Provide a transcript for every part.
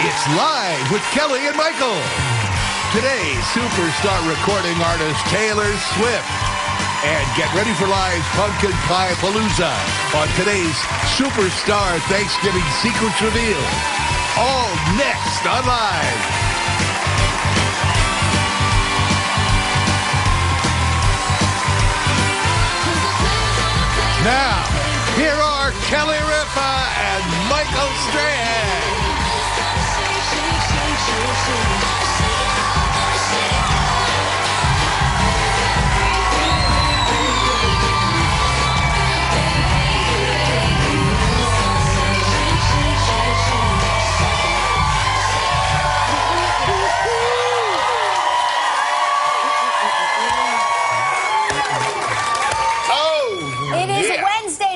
It's Live with Kelly and Michael. Today's superstar recording artist Taylor Swift. And get ready for Live's Pumpkin Pie Palooza on today's Superstar Thanksgiving Secrets Reveal. All next on Live. Now, here are Kelly Ripa and Michael Strahan.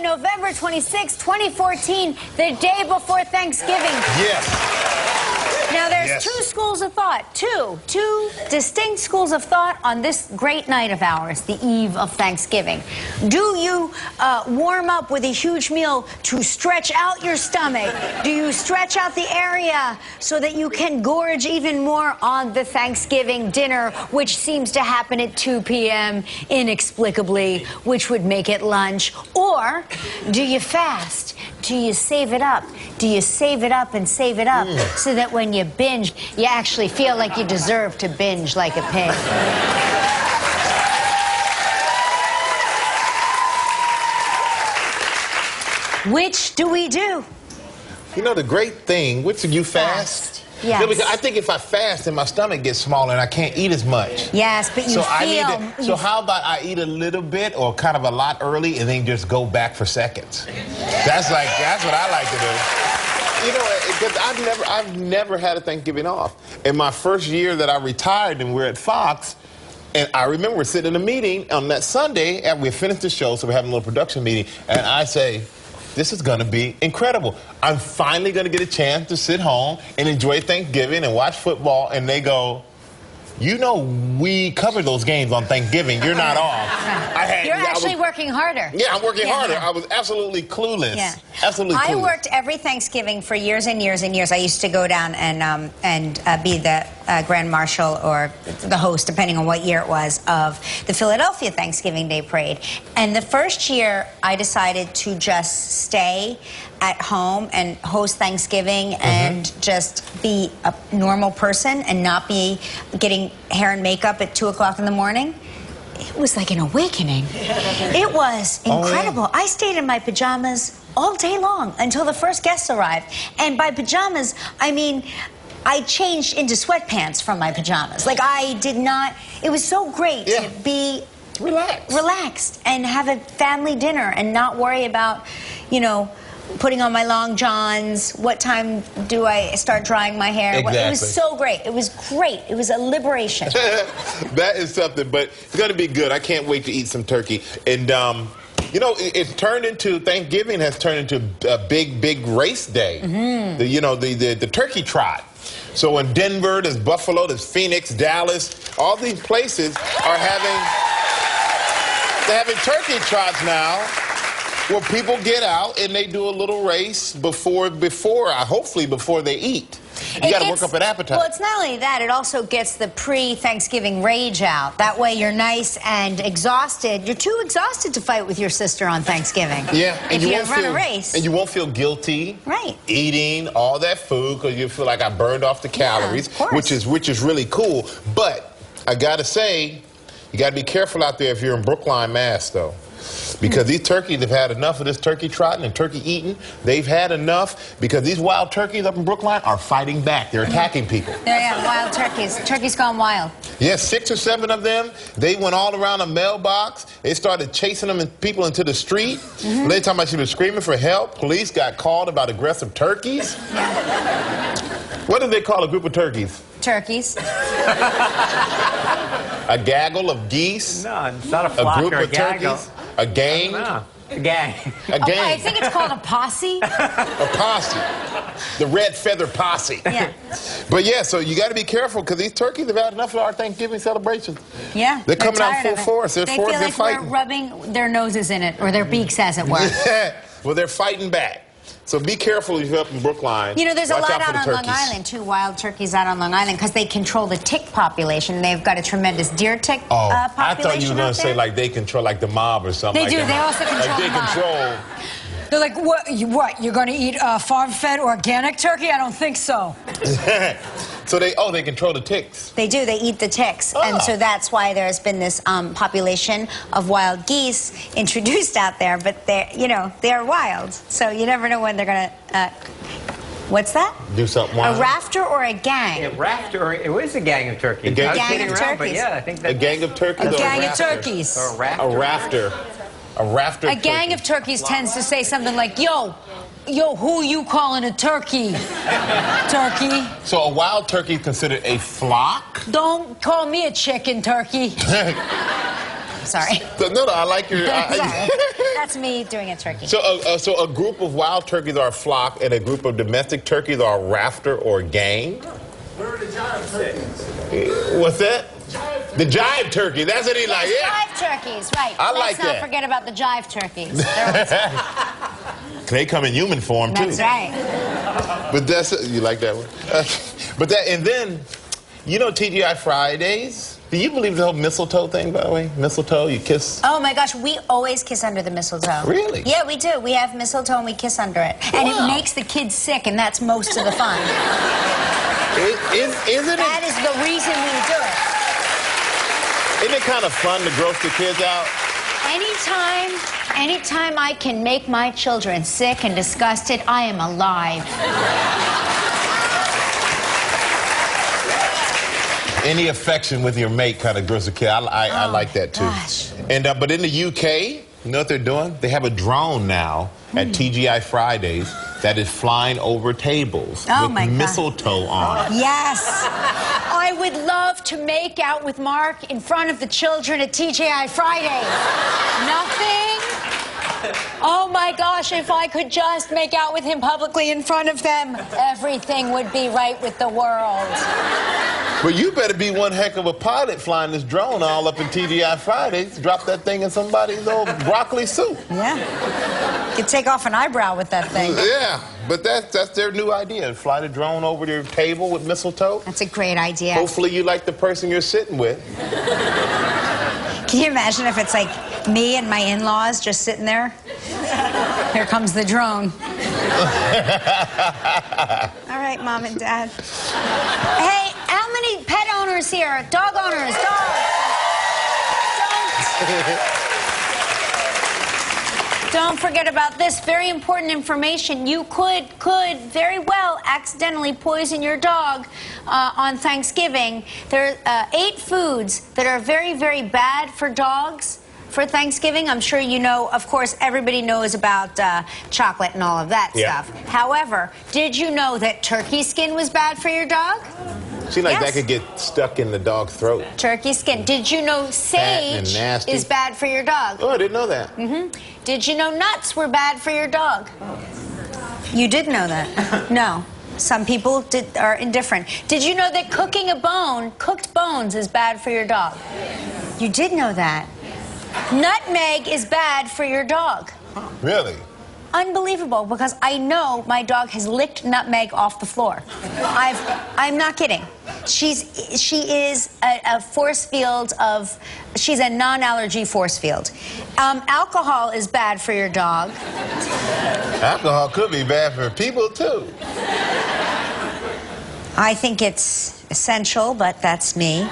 November 26, 2014, the day before Thanksgiving. Yes. Now, there's two schools of thought, two distinct schools of thought on this great night of ours, the eve of Thanksgiving. Do you warm up with a huge meal to stretch out your stomach? Do you stretch out the area so that you can gorge even more on the Thanksgiving dinner, which seems to happen at 2 p.m. inexplicably, which would make it lunch? Or do you fast? Do you save it up? Do you save it up and save it up so that when you binge, you actually feel like you deserve to binge like a pig? Which do we do? You know, the great thing, which you fast? Yes. Yeah, because I think if I fast, then my stomach gets smaller and I can't eat as much. Yes, but you So how about I eat a little bit or kind of a lot early and then just go back for seconds? That's what I like to do. You know, because I've never had a Thanksgiving off. In my first year that I retired and we're at Fox, and I remember we're sitting in a meeting on that Sunday after we finished the show, so we're having a little production meeting, and I say, this is going to be incredible. I'm finally going to get a chance to sit home and enjoy Thanksgiving and watch football. And they go, you know, we covered those games on Thanksgiving. You're not off. You're actually working harder. Yeah, I'm working harder. I was absolutely clueless. Yeah. Absolutely clueless. I worked every Thanksgiving for years and years and years. I used to go down and be the Grand Marshal or the host, depending on what year it was, of the Philadelphia Thanksgiving Day Parade. And the first year, I decided to just stay at home and host Thanksgiving and just be a normal person and not be getting hair and makeup at 2 o'clock in the morning. It was like an awakening. It was incredible. I stayed in my pajamas all day long until the first guests arrived. And by pajamas, I mean, I changed into sweatpants from my pajamas. Like, I did not... It was so great to be relaxed and have a family dinner and not worry about, you know, putting on my long johns, what time do I start drying my hair? Exactly. It was so great. It was great. It was a liberation. That is something, but it's going to be good. I can't wait to eat some turkey. And, you know, it's turned into, Thanksgiving has turned into a big race day. The turkey trot. So in Denver, there's Buffalo, there's Phoenix, Dallas, all these places are they're having turkey trots now, where people get out and they do a little race hopefully before they eat. You got to work up an appetite. Well, it's not only that, it also gets the pre-Thanksgiving rage out. That way you're nice and exhausted. You're too exhausted to fight with your sister on Thanksgiving. Yeah. If you run a race. And you won't feel guilty eating all that food because you feel like I burned off the calories, which is really cool. But I got to say, you got to be careful out there if you're in Brookline, Mass, though. Because these turkeys have had enough of this turkey trotting and turkey eating. They've had enough because these wild turkeys up in Brookline are fighting back. They're attacking people. Yeah, wild turkeys. Turkeys gone wild. Yes, 6 or 7 of them. They went all around a mailbox. They started chasing people into the street. They talking about she was screaming for help. Police got called about aggressive turkeys. Yeah. What do they call a group of turkeys? Turkeys. A gaggle of geese? No, it's not a flock group or a of gaggle. turkeys? A gang? No, a gang. A gang. I think it's called a posse. A posse. The red feather posse. Yeah. But yeah, so you got to be careful because these turkeys have had enough of our Thanksgiving celebrations. Yeah. They're coming out full force. They feel like fighting. we're rubbing their noses in it, or their beaks, as it were. Well, they're fighting back. So be careful if you're up in Brookline. You know, there's a Watch lot out for out the on Long turkeys. Island, too, wild turkeys out on Long Island, because they control the tick population. They've got a tremendous deer tick population. I thought you were going out to there. say like they control like the mob or something. They like do. that. They also control like they the mob. control. They're like, what? You're going to eat farm-fed organic turkey? I don't think so. So they control the ticks. They do. They eat the ticks. Ah. And so that's why there's been this population of wild geese introduced out there. But they're wild. So you never know when they're going to... what's that? Do something wild. A rafter or a gang? A rafter, it was a gang of turkeys. A gang- I was Gang kidding of around, but turkeys. yeah, I think that... A gang of turkeys. A or gang of rafter? turkeys. Or a rafter. A rafter. A rafter. A gang of turkeys tends to say something like, yo, who you calling a turkey? Turkey. So a wild turkey is considered a flock? Don't call me a chicken, turkey. Sorry. No, I like your... Sorry. That's me doing a turkey. So a group of wild turkeys are a flock, and a group of domestic turkeys are a rafter or a gang? Where are the giant turkeys? What's that? The jive turkey. That's what he like. Yeah. Jive turkeys, right. I Let's like not that. forget about the jive turkeys. They're They come in human form too. That's right. But you like that one. But and then, TGI Fridays. Do you believe the whole mistletoe thing? By the way, mistletoe, you kiss. Oh my gosh, we always kiss under the mistletoe. Really? Yeah, we do. We have mistletoe and we kiss under it, and Wow. it makes the kids sick, and that's most of the fun. Isn't That is the reason we do it. Isn't it kind of fun to gross the kids out? Anytime I can make my children sick and disgusted, I am alive. Any affection with your mate kind of grows a kid. I like that too. Gosh. And but in the UK, you know what they're doing? They have a drone now at TGI Fridays that is flying over tables Oh, with my God. mistletoe on it. Yes. I would love to make out with Mark in front of the children at TGI Fridays. Nothing? Oh my gosh, if I could just make out with him publicly in front of them, everything would be right with the world. But you better be one heck of a pilot flying this drone all up in TGI Fridays. Drop that thing in somebody's old broccoli soup. Yeah. You could take off an eyebrow with that thing. Yeah, but that's their new idea. Fly the drone over your table with mistletoe. That's a great idea. Hopefully you like the person you're sitting with. Can you imagine if it's like me and my in-laws just sitting there? Here comes the drone. All right, Mom and Dad. Hey, how many pet owners here? Dog owners, dogs. Don't forget about this very important information. You could very well accidentally poison your dog on Thanksgiving. There are 8 foods that are very, very bad for dogs for Thanksgiving. I'm sure you know, of course, everybody knows about chocolate and all of that Yeah. stuff. However, did you know that turkey skin was bad for your dog? Seems like Yes. that could get stuck in the dog's throat. Turkey skin. Did you know and sage nasty. is bad for your dog? Oh, I didn't know that. Did you know nuts were bad for your dog? You did know that? No. Some people are indifferent. Did you know that cooked bones is bad for your dog? You did know that. Nutmeg is bad for your dog. Really? Unbelievable, because I know my dog has licked nutmeg off the floor. I'm not kidding. She is a force field of, she's a non-allergy force field. Alcohol is bad for your dog. Alcohol could be bad for people, too. I think it's essential, but that's me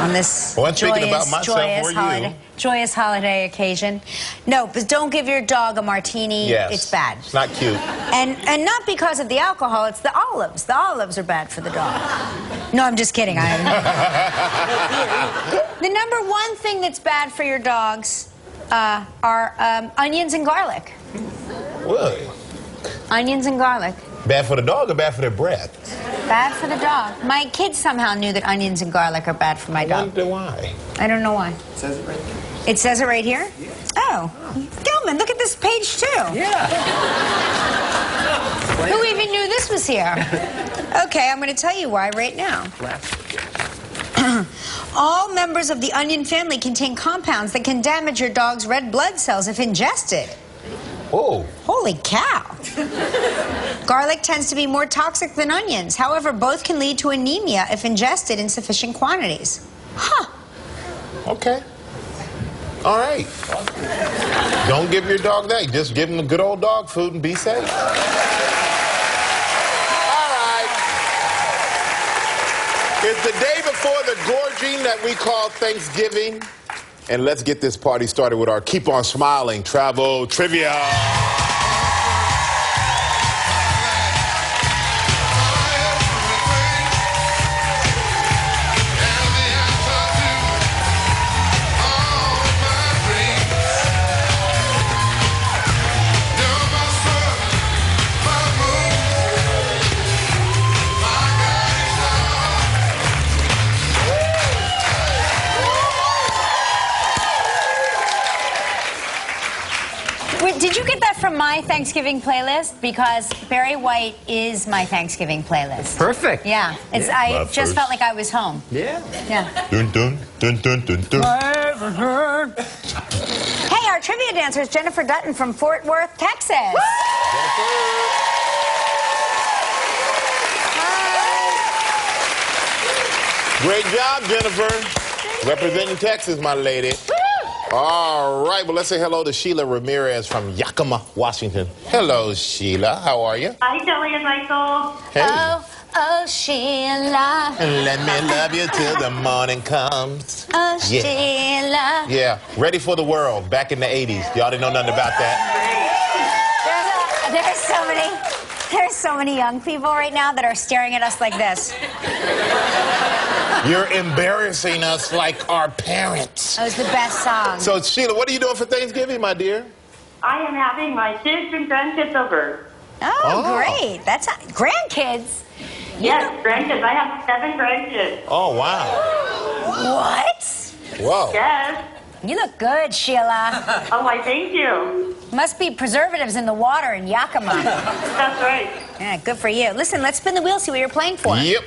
on this Well, I'm thinking about myself or you. joyous holiday occasion. No, but don't give your dog a martini. Yes. It's bad. It's not cute. And not because of the alcohol, it's the olives. The olives are bad for the dog. No, I'm just kidding. The number one thing that's bad for your dogs are onions and garlic. Really? Onions and garlic. Bad for the dog or bad for their breath? Bad for the dog. My kids somehow knew that onions and garlic are bad for my I dog. wonder why. I don't know why. It says it right there. It says it right here? Oh. Gilman, look at this page, too. Yeah. Who even knew this was here? Okay, I'm going to tell you why right now. All members of the onion family contain compounds that can damage your dog's red blood cells if ingested. Whoa. Holy cow. Garlic tends to be more toxic than onions. However, both can lead to anemia if ingested in sufficient quantities. Huh. Okay. All right. Don't give your dog that. Just give him the good old dog food and be safe. All right. It's the day before the gorging that we call Thanksgiving. And let's get this party started with our Keep On Smiling Travel Trivia. Did you get that from my Thanksgiving playlist? Because Barry White is my Thanksgiving playlist. Perfect. Yeah. I just felt like I was home. Yeah. Yeah. Dun, dun, dun, dun, dun, dun. Hey, our trivia dancer is Jennifer Dutton from Fort Worth, Texas. Great job, Jennifer. Representing Texas, my lady. All right, well, let's say hello to Sheila Ramirez from Yakima, Washington. Hello, Sheila. How are you? Hi, Kelly and Michael. Hey. Oh, Sheila. Let me love you till the morning comes. Oh, Yeah. Sheila. Yeah, Ready for the World, back in the 80s. Y'all didn't know nothing about that? There's so many young people right now that are staring at us like this. You're embarrassing us like our parents. That was the best song. So, Sheila, what are you doing for Thanksgiving, my dear? I am having my kids and grandkids over. Oh, great. That's grandkids. Yes, grandkids. I have 7 grandkids. Oh, wow. What? Whoa. Yes. You look good, Sheila. Oh, I thank you. Must be preservatives in the water in Yakima. That's right. Yeah, good for you. Listen, let's spin the wheel, see what you're playing for. Yep.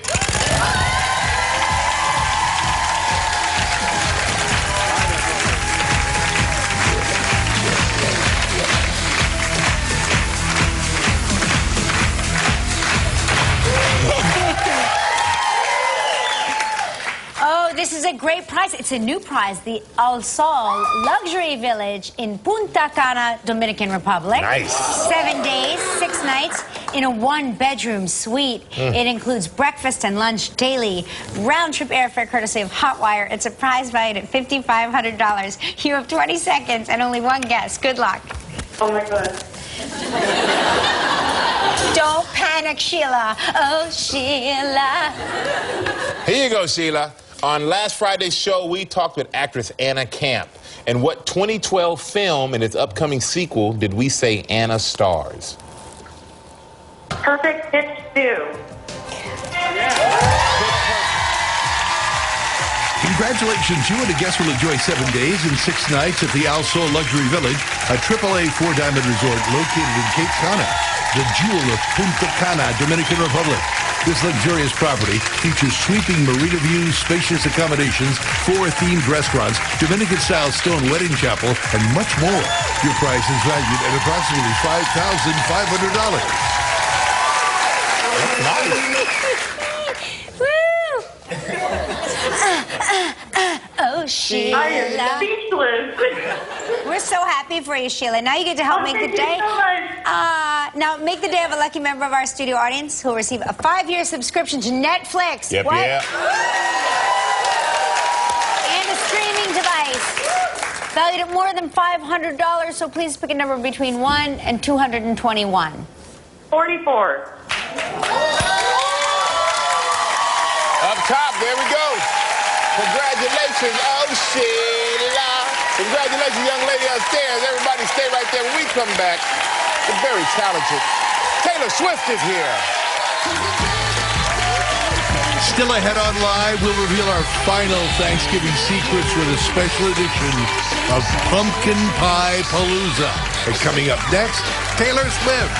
Oh, this is a great prize. It's a new prize, the El Sol Luxury Village in Punta Cana, Dominican Republic. Nice. 7 days, 6 nights in a 1-bedroom suite. It includes breakfast and lunch daily, round-trip airfare courtesy of Hotwire. It's a prize valued at $5,500. You have 20 seconds and only one guess. Good luck. Oh, my God. Don't panic, Sheila. Oh, Sheila. Here you go, Sheila. On last Friday's show, we talked with actress Anna Camp. And what 2012 film and its upcoming sequel did we say Anna stars? Perfect Pitch 2. Congratulations, you and a guest will enjoy 7 days and 6 nights at the Al Sol Luxury Village, a AAA 4-diamond resort located in Cape Cana, the jewel of Punta Cana, Dominican Republic. This luxurious property features sweeping marina views, spacious accommodations, 4 themed restaurants, Dominican-style stone wedding chapel, and much more. Your price is valued at approximately $5,500. Nice. Oh, Sheila. I am speechless. We're so happy for you, Sheila. Now you get to help make the Thank day. you so much. Now make the day of a lucky member of our studio audience who will receive a 5-year subscription to Netflix. Yep, What? yeah. And a streaming device. Valued at more than $500, so please pick a number between 1 and 221. 44. Up top, there we go. Congratulations, oh, Sheila. Congratulations, young lady upstairs. Everybody stay right there. When we come back, the very talented Taylor Swift is here. Still ahead on Live, we'll reveal our final Thanksgiving secrets with a special edition of Pumpkin Pie Palooza. And coming up next, Taylor Swift.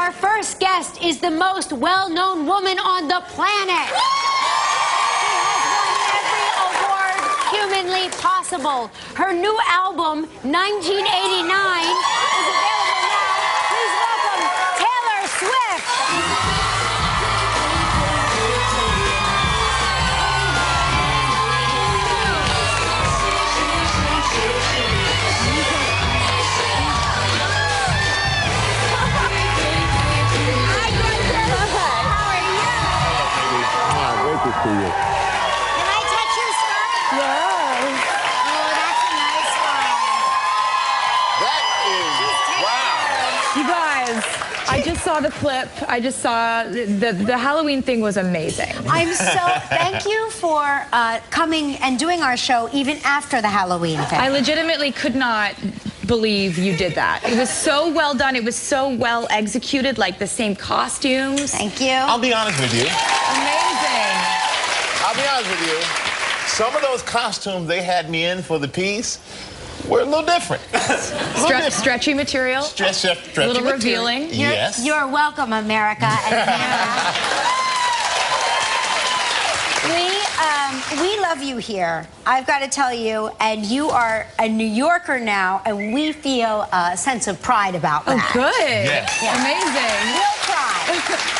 Our first guest is the most well-known woman on the planet. She has won every award humanly possible. Her new album, 1989, is available now. Please welcome Taylor Swift. Can I touch your skirt? Yes. Oh, that's a nice one. That is, wow. You guys, I just saw the clip. I just saw the Halloween thing was amazing. I'm so thank you for coming and doing our show even after the Halloween thing. I legitimately could not believe you did that. It was so well done. It was so well executed, like the same costumes. Thank you. I'll be honest with you. Amazing. I'll be honest with you. Some of those costumes they had me in for the piece were a little different. Stretchy material. Stretchy A little material. revealing. Yes. You're welcome, America and Canada. We love you here. I've got to tell you, and you are a New Yorker now, and we feel a sense of pride about Oh, that. good. Yes. Amazing. Real pride.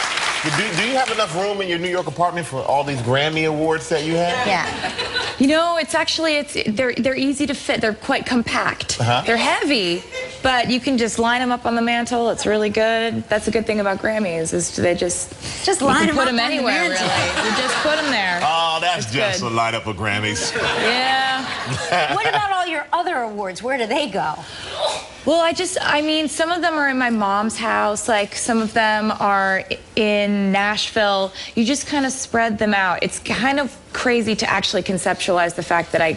Do you have enough room in your New York apartment for all these Grammy awards that you have? Yeah. You know, they're easy to fit. They're quite compact. Uh-huh. They're heavy, but you can just line them up on the mantle. It's really good. That's a good thing about Grammys is they just line you can them put up them on the anywhere. mantle. Really, you just put them there. Oh, that's It's just good. a light up of Grammys. Yeah. What about all your other awards? Where do they go? Well, I mean, some of them are in my mom's house. Like, some of them are in Nashville. You just kind of spread them out. It's kind of crazy to actually conceptualize the fact that I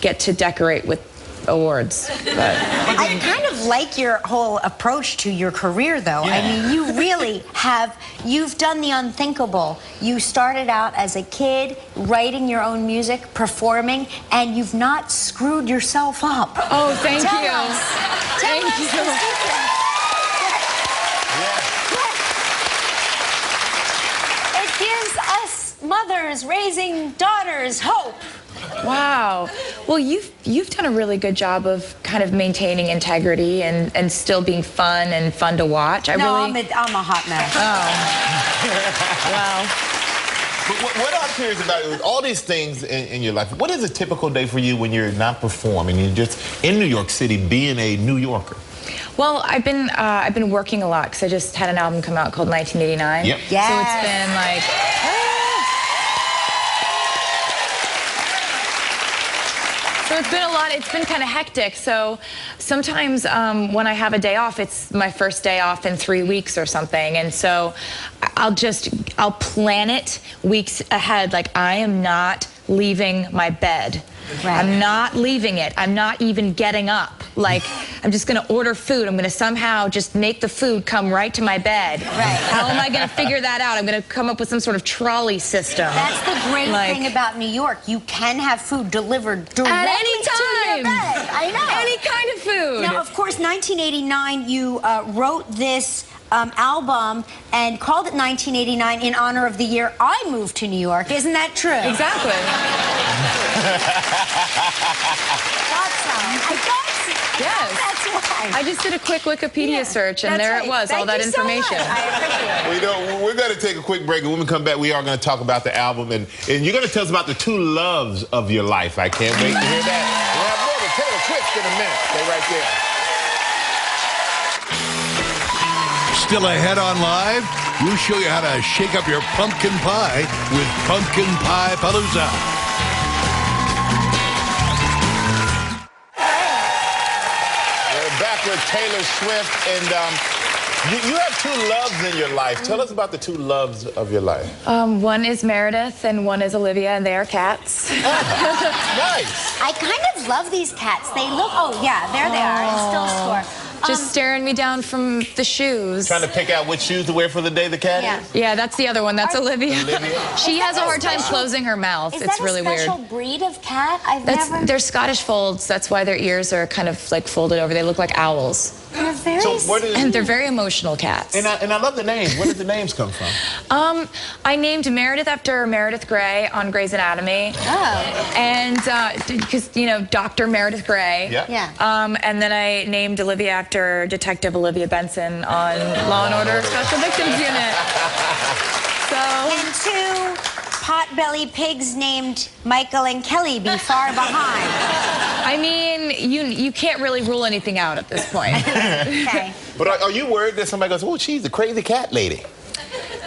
get to decorate with awards. But I kind of like your whole approach to your career, though. I mean, you really you've done the unthinkable. You started out as a kid, writing your own music, performing, and you've not screwed yourself up. oh, thank Tell you. us. Tell Thank us you. the secret. It gives us mothers raising daughters hope. Wow. Well, you've done a really good job of kind of maintaining integrity and still being fun and fun to watch. I'm a hot mess. Wow. But what I'm curious about is all these things in your life. What is a typical day for you when you're not performing? You're just in New York City being a New Yorker. Well, I've been working a lot because I just had an album come out called 1989. Yep. Yes. So it's been like. So it's been a lot. It's been kind of hectic. So sometimes when I have a day off, it's my first day off in 3 weeks or something. And so I'll plan it weeks ahead. Like, I am not leaving my bed. Right. I'm not leaving it. I'm not even getting up. Like, I'm just going to order food. I'm going to somehow just make the food come right to my bed. Right. How am I going to figure that out? I'm going to come up with some sort of trolley system. That's the great thing about New York. You can have food delivered directly At any to your time. bed. I know. Any kind of food. Now, of course, 1989, you wrote this album and called it 1989 in honor of the year I moved to New York. Isn't that true? Exactly. I thought so. Yes. That's why. I just did a quick Wikipedia search, and That's there right. it was, all Thank that you so much. information. I appreciate it. Well, you know, we're going to take a quick break, and when we come back, we are going to talk about the album, and you're going to tell us about the two loves of your life. I can't wait to hear that. We'll have more with Taylor Swift in a minute. Stay right there. Still ahead on Live, we'll show you how to shake up your pumpkin pie with Pumpkin Pie Palooza. We're back with Taylor Swift, and you have two loves in your life. Tell us about the two loves of your life. One is Meredith, and one is Olivia, and they are cats. Nice. I kind of love these cats. They look, oh yeah, there they are, in still score. Just staring me down from the shoes. Trying to pick out which shoes to wear for the day, the cat Yeah. is? Yeah, that's the other one. That's Olivia. Olivia? She has a hard time closing her mouth. Is It's that really a weird. special breed of cat? I've never... They're Scottish folds. That's why their ears are kind of like folded over. They look like owls. They're very And they're very emotional cats. And I love the names. Where did the names come from? I named Meredith after Meredith Grey on Grey's Anatomy. Oh. And because, you know, Dr. Meredith Grey. Yeah. Yeah. And then I named Olivia after Detective Olivia Benson on Law & Order Special Victims Unit. So. Can two pot-bellied pigs named Michael and Kelly be far behind? I mean, you can't really rule anything out at this point. Okay. But are you worried that somebody goes, oh, she's the crazy cat lady?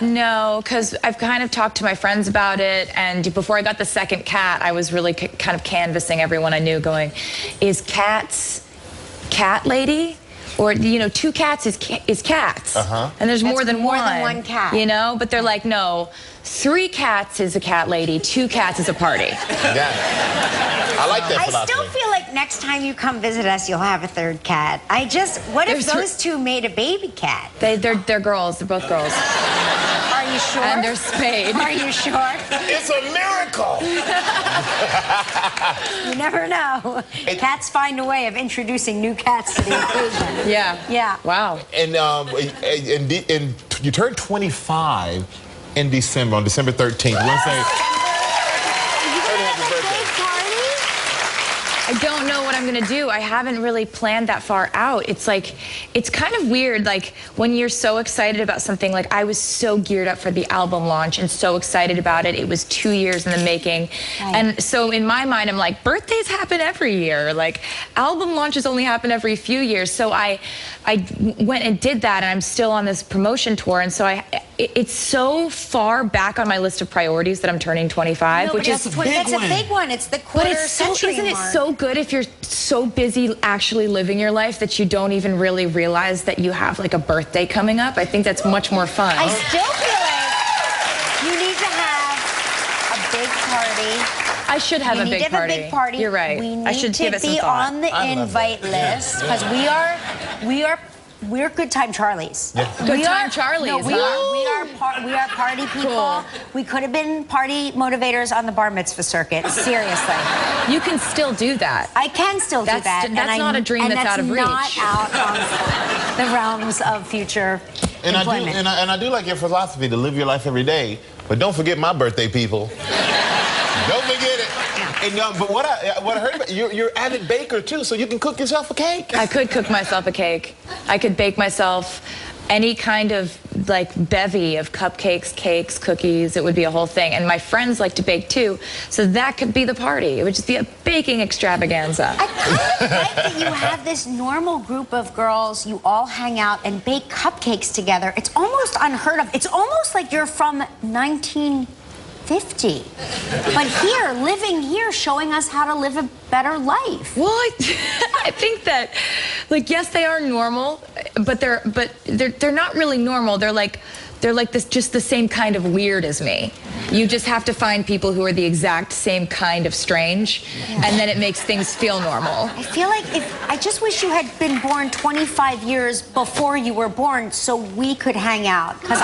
No, because I've kind of talked to my friends about it, and before I got the second cat, I was really kind of canvassing everyone I knew, going, is Cats cat lady? Or, you know, two cats is cats. And there's more than one cat. You know? But they're like, no, 3 cats is a cat lady, 2 cats is a party. Yeah. I like that philosophy. I still feel like next time you come visit us, you'll have a 3rd cat. What if those 2 made a baby cat? They're girls. They're both girls. Are you sure? And they're spayed. Are you sure? It's a miracle. You never know. Cats find a way of introducing new cats to the equation. Yeah. Yeah. Wow. And you turned 25 in December, on December 13th. Are you gonna have a big party? I don't know what I'm gonna do. I haven't really planned that far out. It's like, it's kind of weird, like when you're so excited about something. Like I was so geared up for the album launch and so excited about it. It was 2 years in the making. Right. And so in my mind, I'm like, birthdays happen every year. Like album launches only happen every few years. So I went and did that, and I'm still on this promotion tour. And so it's so far back on my list of priorities that I'm turning 25, No, which but is that's a big one. It's the but quarter it's so, century isn't it mark. so good if you're so busy actually living your life that you don't even really realize that you have like a birthday coming up? I think that's much more fun. I still feel like you need to have a big party. I should have You a need big to have party. a big party. You're right. We need I should to give it some be thought. on the invite list because we're Good Time Charlies. Yeah. Good Time Charlies, No, we are party people. Cool. We could have been party motivators on the bar mitzvah circuit. Seriously, You can still do that. I can still do that. That's not a dream that's out of reach. Not out of the realms of future employment. I do like your philosophy to live your life every day, but don't forget my birthday, people. Don't forget it. And, but what I heard about you're avid baker too, so you can cook yourself a cake. I could cook myself a cake. I could bake myself any kind of like bevy of cupcakes, cakes, cookies. It would be a whole thing. And my friends like to bake too, so that could be the party. It would just be a baking extravaganza. I kind of like that you have this normal group of girls. You all hang out and bake cupcakes together. It's almost unheard of. It's almost like you're from 1950. But here, living here, showing us how to live a better life. Well, I think that, like, yes, they are normal, but they're not really normal. They're like this, just the same kind of weird as me. You just have to find people who are the exact same kind of strange, and then it makes things feel normal. I feel like I just wish you had been born 25 years before you were born so we could hang out. Because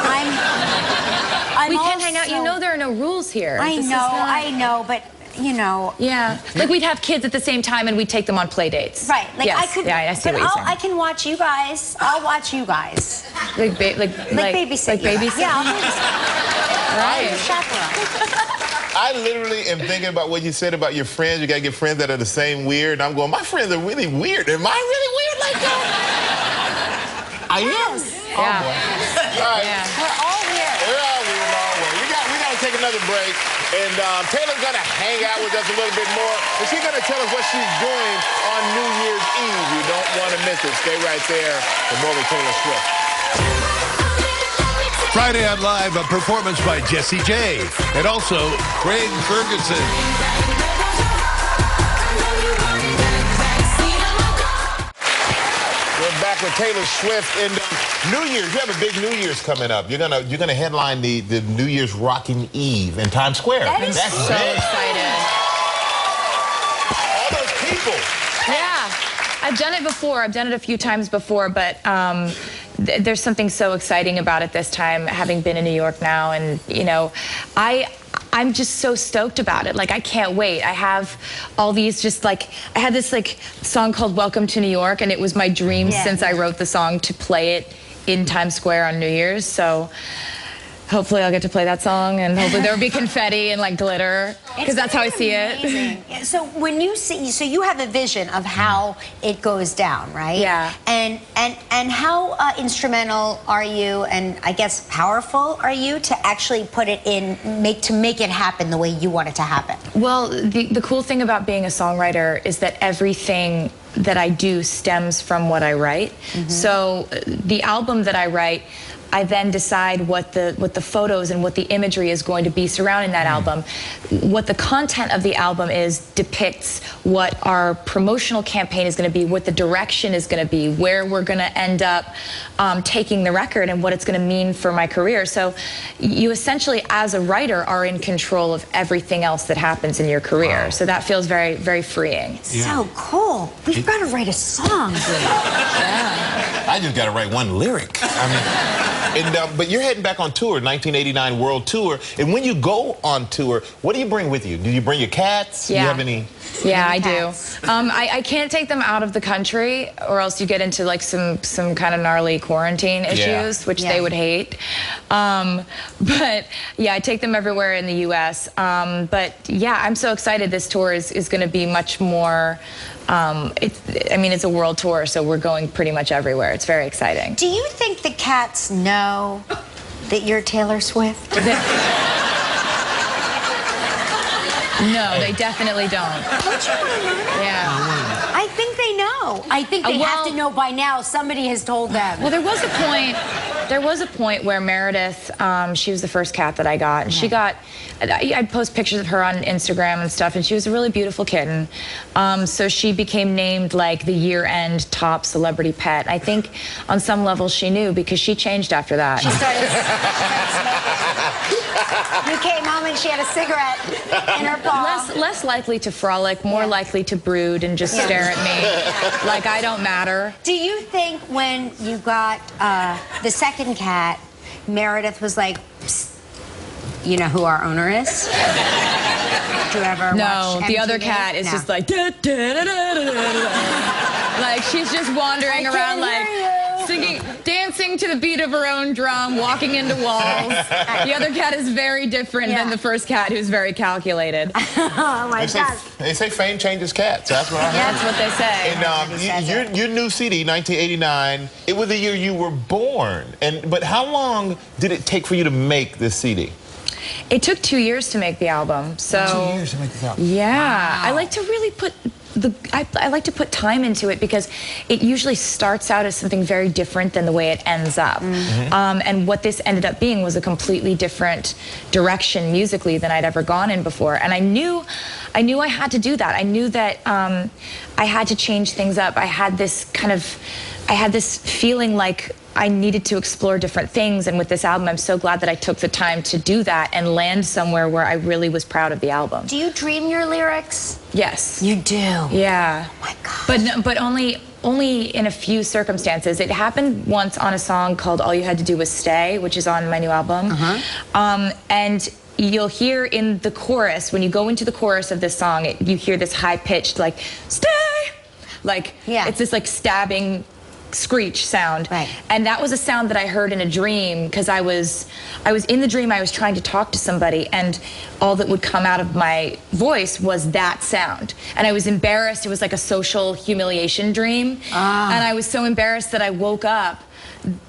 we can hang out. You know there are no rules here. I know, but you know. Yeah, like we'd have kids at the same time and we'd take them on play dates. Right. Like yes. I could. Yeah, I see what you're saying. I can watch you guys. I'll watch you guys. Like babysit. Like babysit. Yeah, I'll babysit. Right. Chaperone. I literally am thinking about what you said about your friends. You gotta get friends that are the same weird. And I'm going, my friends are really weird. Am I really weird like that? I am. Yes. Oh, Yeah. boy. All right. Yeah. We're all weird. We're all weird in our way. We gotta take another break. And Taylor's gonna hang out with us a little bit more. And she's gonna tell us what she's doing on New Year's Eve. You don't wanna miss it. Stay right there for more with Taylor Swift. Friday on Live, a performance by Jessie J. And also Craig Ferguson. We're back with Taylor Swift. And New Year's, you have a big New Year's coming up. You're gonna headline the New Year's Rockin' Eve in Times Square. That's So excited. All those people. Yeah, I've done it before. I've done it a few times before, but there's something so exciting about it this time, having been in New York now. And, you know, I I'm just so stoked about it. Like, I can't wait. I have all these I had this song called Welcome to New York, and it was my dream since I wrote the song to play it in Times Square on New Year's. So hopefully I'll get to play that song, and hopefully there will be confetti and glitter, because that's how I see it. So when you see, so you have a vision of how it goes down, right? Yeah. And how instrumental are you, and I guess powerful are you to actually put it in, make it happen the way you want it to happen? Well, the cool thing about being a songwriter is that everything that I do stems from what I write. So the album that I write, I then decide what the photos and what the imagery is going to be surrounding that album. What the content of the album is depicts what our promotional campaign is going to be, what the direction is going to be, where we're going to end up taking the record, and what it's going to mean for my career. So you essentially, as a writer, are in control of everything else that happens in your career. Wow. So that feels very, very freeing. So cool. We've got to write a song. I just got to write one lyric. But you're heading back on tour, 1989 World Tour. And when you go on tour, what do you bring with you? Do you bring your cats? Yeah. Do you have any? Yeah, I do. I can't take them out of the country, or else you get into some kind of gnarly quarantine issues, which they would hate. But yeah, I take them everywhere in the U.S. But yeah, I'm so excited. This tour is going to be much more. It's a world tour, so we're going pretty much everywhere. It's very exciting. Do you think the cats know that you're Taylor Swift? No, they definitely don't. Don't you want to know that? Yeah. I think they know. I think they have to know by now. Somebody has told them. Well, there was a point where Meredith, she was the first cat that I got, and she got, I'd post pictures of her on Instagram and stuff, and she was a really beautiful kitten. So she became named the year-end top celebrity pet. I think on some level she knew, because she changed after that. She started smoking. You came home and she had a cigarette in her paw. Less likely to frolic, more likely to brood and just stare at me like I don't matter. Do you think when you got the second cat, Meredith was like, psst, you know who our owner is? Did you ever watch MTV? The other cat is just like, da, da, da, da, da, da. Like she's just wandering around singing, dancing to the beat of her own drum, walking into walls. The other cat is very different than the first cat, who's very calculated. Oh my God. They say fame changes cats. That's what I heard. Yeah, that's what they say. And your new CD, 1989, it was the year you were born. But how long did it take for you to make this CD? It took 2 years to make the album. So 2 years to make this album. Yeah, wow. I like to really put I like to put time into it, because it usually starts out as something very different than the way it ends up. And what this ended up being was a completely different direction musically than I'd ever gone in before. And I knew I had to do that. I knew that I had to change things up. I had this feeling like I needed to explore different things, and with this album, I'm so glad that I took the time to do that and land somewhere where I really was proud of the album. Do you dream your lyrics? Yes. You do? Yeah. Oh my God. But only in a few circumstances. It happened once on a song called All You Had to Do Was Stay, which is on my new album. And you'll hear in the chorus, when you go into the chorus of this song, you hear this high-pitched, stay! It's this, stabbing screech sound. Right. And that was a sound that I heard in a dream, because I was in the dream, I was trying to talk to somebody, and all that would come out of my voice was that sound. And I was embarrassed. It was like a social humiliation dream. And I was so embarrassed that I woke up,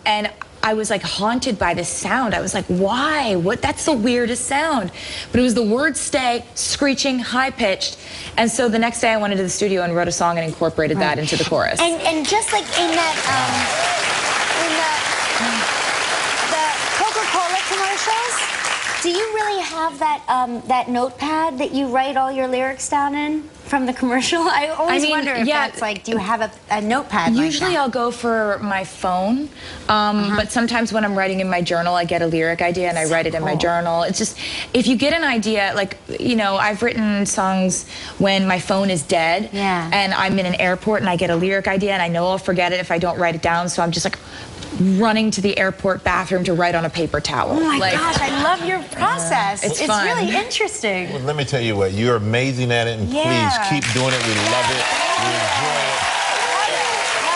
and I was haunted by this sound. I was like, why? That's the weirdest sound. But it was the word stay, screeching, high-pitched. And so the next day I went into the studio and wrote a song and incorporated that into the chorus. And just like in that, the Coca-Cola commercials, do you really have that, that notepad that you write all your lyrics down in? from the commercial? I always wonder if that's like, do you have a notepad? Usually I'll go for my phone, but sometimes when I'm writing in my journal, I get a lyric idea and I write it in my journal. It's just, if you get an idea, like, you know, I've written songs when my phone is dead and I'm in an airport and I get a lyric idea and I know I'll forget it if I don't write it down, so I'm just like running to the airport bathroom to write on a paper towel. Oh my gosh, I love your process. It's fun. Really interesting. Well, let me tell you what, you're amazing at it, and please keep doing it. We love it. We enjoy it.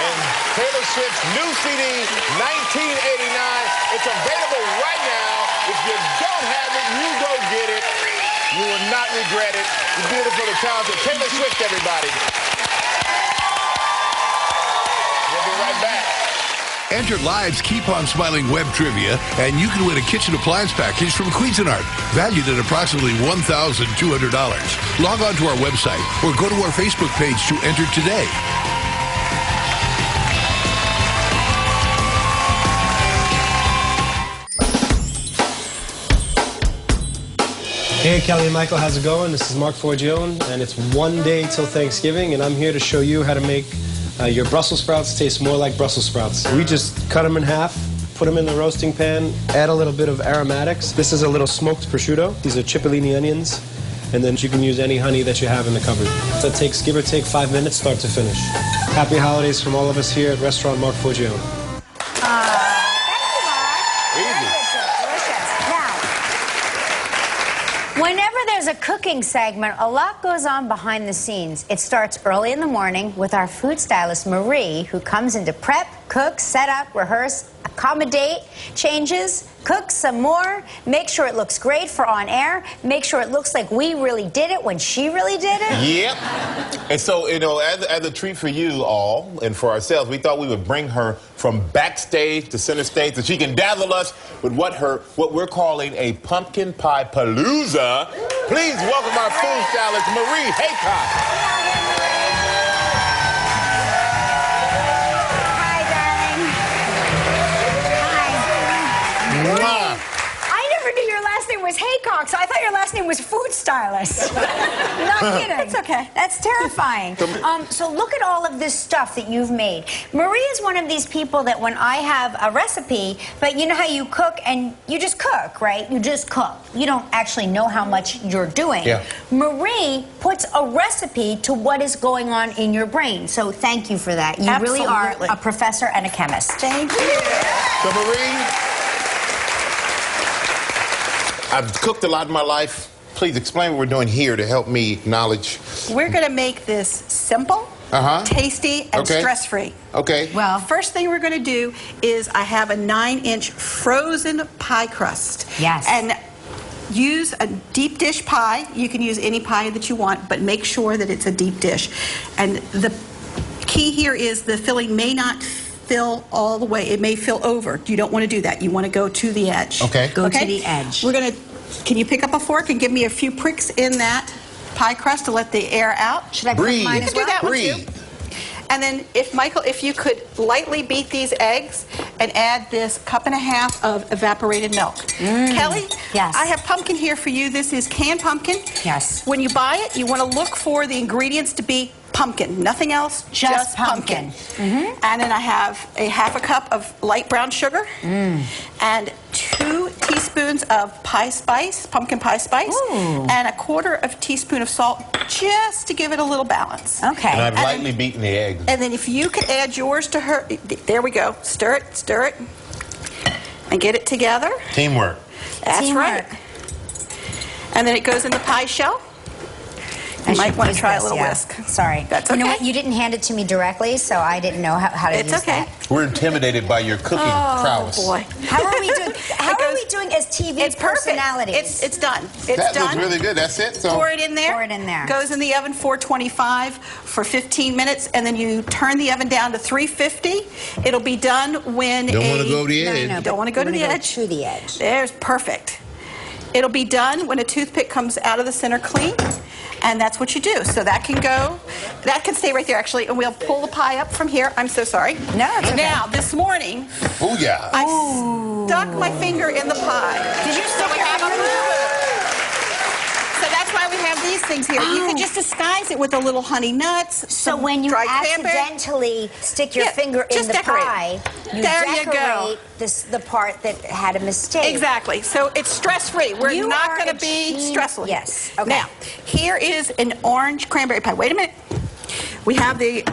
And Taylor Swift's new CD, 1989, it's available right now. If you don't have it, you go get it. You will not regret it. The beautiful, the talented Taylor Swift, everybody. We'll be right back. Enter Live's Keep On Smiling web trivia, and you can win a kitchen appliance package from Cuisinart, valued at approximately $1,200. Log on to our website or go to our Facebook page to enter today. Hey, Kelly and Michael, how's it going? This is Mark Forgione, and it's one day till Thanksgiving, and I'm here to show you how to make your Brussels sprouts taste more like Brussels sprouts. We just cut them in half, put them in the roasting pan, add a little bit of aromatics. This is a little smoked prosciutto. These are cipollini onions, and then you can use any honey that you have in the cupboard. That takes, give or take, 5 minutes, start to finish. Happy holidays from all of us here at Restaurant Mark Forgione. Whenever there's a cooking segment, a lot goes on behind the scenes. It starts early in the morning with our food stylist, Marie, who comes in to prep, cook, set up, rehearse, accommodate, changes, cook some more, make sure it looks great for on air, make sure it looks like we really did it when she really did it. Yep. And so, you know, as a treat for you all and for ourselves, we thought we would bring her from backstage to center stage so she can dazzle us with what we're calling a pumpkin pie palooza. Please welcome our food stylist, Marie Haycock. I never knew your last name was Haycock, so I thought your last name was food stylist. Not kidding. That's okay. That's terrifying. So look at all of this stuff that you've made. Marie is one of these people that when I have a recipe, but you know how you cook and you just cook, right? You just cook. You don't actually know how much you're doing. Yeah. Marie puts a recipe to what is going on in your brain. So thank you for that. You really are a professor and a chemist. Thank you. So Marie, I've cooked a lot in my life. Please explain what we're doing here to help me acknowledge. We're going to make this simple, tasty, and stress-free. Okay. Well, first thing we're going to do is I have a 9-inch frozen pie crust. Yes. And use a deep dish pie. You can use any pie that you want, but make sure that it's a deep dish. And the key here is the filling may not fill all the way. It may fill over. You don't want to do that. You want to go to the edge. Okay. Go to the edge. We're going to, can you pick up a fork and give me a few pricks in that pie crust to let the air out? Should I put mine as well? You can do that one too. And then, Michael, if you could lightly beat these eggs and add this 1.5 cups of evaporated milk. Kelly, yes. I have pumpkin here for you. This is canned pumpkin. Yes. When you buy it, you want to look for the ingredients to be pumpkin, nothing else, just pumpkin. And then I have a 1/2 cup of light brown sugar and 2 teaspoons of pie spice, pumpkin pie spice, and a 1/4 teaspoon of salt, just to give it a little balance. Okay. And I've lightly beaten the eggs. And then if you could add yours to her, there we go. Stir it, and get it together. Teamwork. That's right. And then it goes in the pie shell. You might want to try a little whisk. Sorry. That's okay. You know what? You didn't hand it to me directly, so I didn't know how to use that. We're intimidated by your cooking prowess. Oh, boy. How are we doing? How are we doing as TV personalities? It's done. That looks really good. That's it. So pour it in there. Pour it in there. Goes in the oven 425 for 15 minutes, and then you turn the oven down to 350. It'll be done when Don't want to go to the edge. No, don't want to go to the edge. To the edge. There's perfect. It'll be done when a toothpick comes out of the center clean. And that's what you do. So that can go, that can stay right there actually, and we'll pull the pie up from here. I'm so sorry. No, it's okay. Now, this morning, I stuck my finger in the pie. Did you stick your finger in the pie? So that's why we have these things here. You could just disguise it with a little honey nuts. So when you dried cranberry. accidentally stick your Yeah, finger in just the decorate. pie, you There you go. decorate the part that had a mistake. Exactly. So it's stress-free. We're You not are going a to be team- stressful. Yes. Okay. Now, here is an orange cranberry pie. Wait a minute. We have the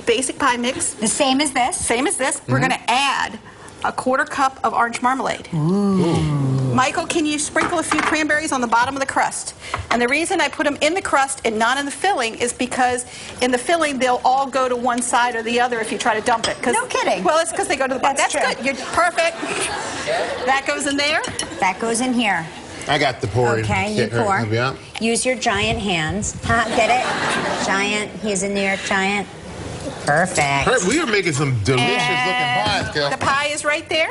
basic pie mix. The same as this? Same as this. We're going to add a 1/4 cup of orange marmalade. Michael, can you sprinkle a few cranberries on the bottom of the crust? And the reason I put them in the crust and not in the filling is because in the filling, they'll all go to one side or the other if you try to dump it. No kidding. Well, it's because they go to the bottom. That's That's true. good. You're perfect. That goes in there. That goes in here. I got the pouring. Okay, you pour. Yeah. Use your giant hands. Huh, get it? Giant. He's a New York Giant. Perfect. Hey, we are making some delicious And looking pies, Kel. the pie is right there.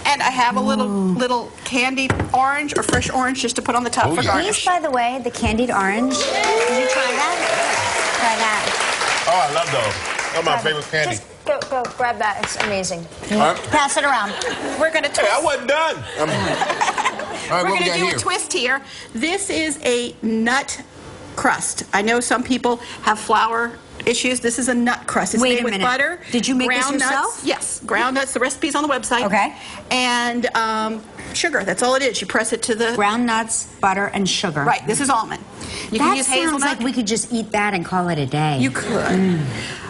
And I have a little candied orange or fresh orange just to put on the top Oh, for yeah. garnish. These, by the way, the candied orange. Did you try that? Try that. Oh, I love those. Those are my favorite candy. Just go grab that. It's amazing. right. Pass it around. We're going to twist. Hey, I wasn't done. All right, We're what going we to got do here? a twist here. This is a nut crust. I know some people have flour issues. This is a nut crust. It's Wait made a with minute. butter. Did you make this ground yourself? Nuts. Yes, ground nuts. The recipe's on the website. Okay. And sugar. That's all it is. You press it to the... Ground nuts, butter, and sugar. Right. This is almond. You can use sounds hazelnut. like we could just eat that and call it a day. You could.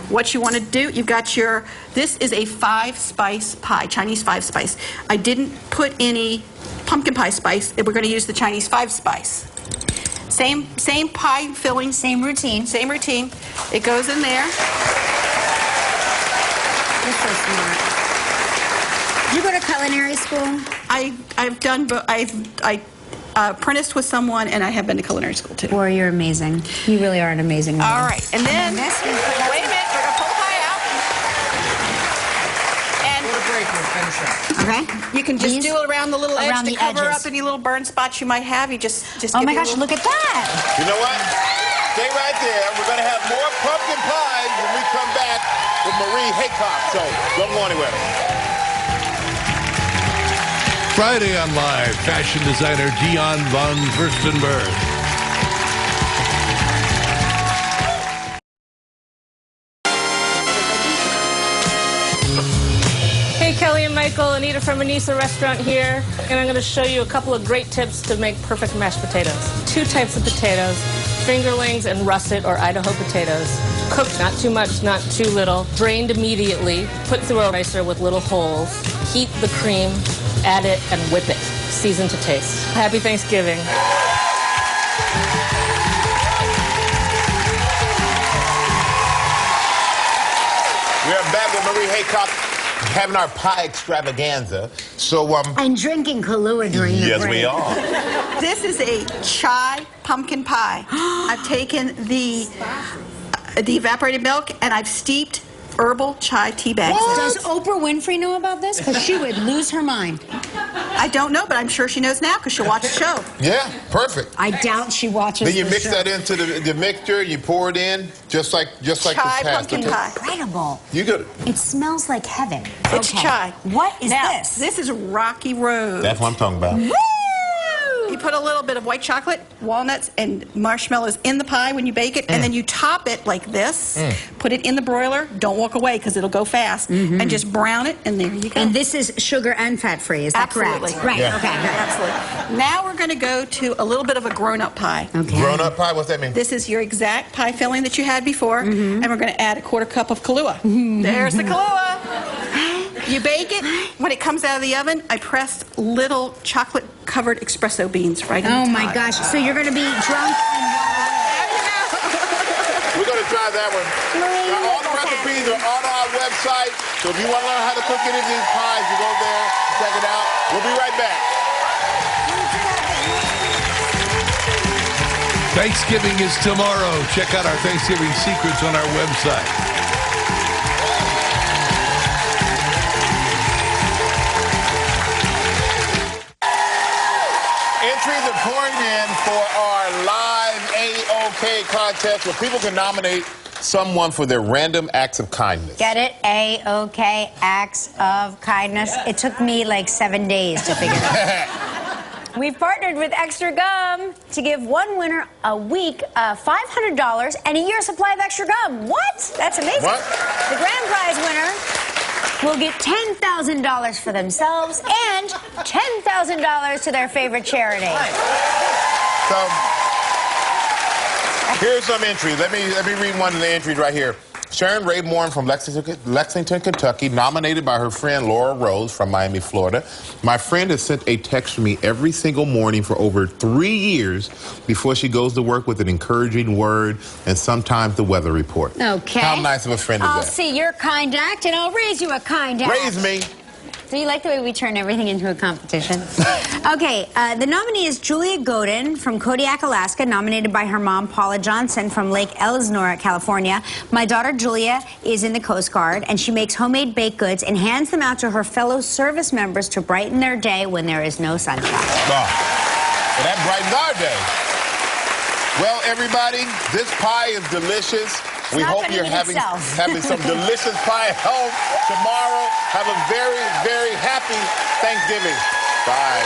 What you want to do, you've got your, this is a 5-spice pie, Chinese 5-spice. I didn't put any pumpkin pie spice. We're going to use the Chinese 5-spice. Same pie filling. Same routine. Same routine. It goes in there. You're so smart. Did you go to culinary school? I've done, but I apprenticed with someone, and I have been to culinary school too. Boy, you're amazing. You really are an amazing woman. All right, and then this we put wait a minute. We're gonna pull the pie out, and Go to break, we'll finish up. Okay. you can just do it around the little edge Around to the cover edges. up any little burn spots you might have. You just Oh give my it a gosh, little- look at that. You know what? Stay right there. We're going to have more pumpkin pies when we come back with Marie Haycock. So don't go anywhere. Friday on Live, fashion designer Dion von Furstenberg. Hey, Kelly and Michael, Anita from Anissa Restaurant here, and I'm going to show you a couple of great tips to make perfect mashed potatoes. 2 types of potatoes, fingerlings and russet or Idaho potatoes. Cooked, not too much, not too little. Drained immediately, put through a ricer with little holes. Heat the cream, add it, and whip it. Season to taste. Happy Thanksgiving. We are back with Marie Haycock having our pie extravaganza. So, And drinking Kahlua during the yes, break. we are. This is a chai pumpkin pie. I've taken the evaporated milk and I've steeped herbal chai tea bags. Does Oprah Winfrey know about this? Because she would lose her mind. I don't know, but I'm sure she knows now because she'll watch the show. Yeah, perfect. I doubt she watches Then you the mix show. that into the mixture, you pour it in, just like Chai the pasta. pumpkin pie. Incredible. You good? It smells like heaven. It's Okay. chai. What is now, this? This is Rocky Road. That's what I'm talking about. Woo! You put a little bit of white chocolate, walnuts, and marshmallows in the pie when you bake it, and then you top it like this. Put it in the broiler. Don't walk away because it'll go fast. And just brown it, and there you go. And this is sugar and fat-free, is that Absolutely. correct? Right, Yeah. okay. Absolutely. Now we're going to go to a little bit of a grown-up pie. Okay. Grown-up pie, what's that mean? This is your exact pie filling that you had before, and we're going to add a 1/4 cup of Kahlua. There's the Kahlua. You bake it. When it comes out of the oven, I pressed little chocolate-covered espresso beans right on Oh the my top. gosh, so you're going to be drunk and We're going to try that one. Marie, Now, all the look at recipes are on our website, so if you want to learn how to cook any of these pies, you go there, check it out. We'll be right back. Thanksgiving is tomorrow. Check out our Thanksgiving secrets on our website. Entries are pouring in for our live AOK contest where people can nominate someone for their random acts of kindness. Get it? A-OK, acts of kindness. It took me like 7 days to figure it out. We've partnered with Extra Gum to give one winner a week $500 and a year supply of Extra Gum. What? That's amazing. What? The grand prize winner will get $10,000 for themselves and $10,000 to their favorite charity. So, here's some entries. Let me read one of the entries right here. Sharon Rayborn from Lexington, Kentucky, nominated by her friend Laura Rose from Miami, Florida. My friend has sent a text to me every single morning for over 3 years before she goes to work with an encouraging word and sometimes the weather report. Okay. How nice of a friend is I'll that? see your kind act and I'll raise you a kind act. Raise me. So you like the way we turn everything into a competition? Okay, the nominee is Julia Godin from Kodiak, Alaska, nominated by her mom, Paula Johnson, from Lake Elsinore, California. My daughter, Julia, is in the Coast Guard, and she makes homemade baked goods and hands them out to her fellow service members to brighten their day when there is no sunshine. Well, that brightens our day. Well, everybody, this pie is delicious. We hope you're having some delicious pie at home tomorrow. Have a very, very happy Thanksgiving. Bye.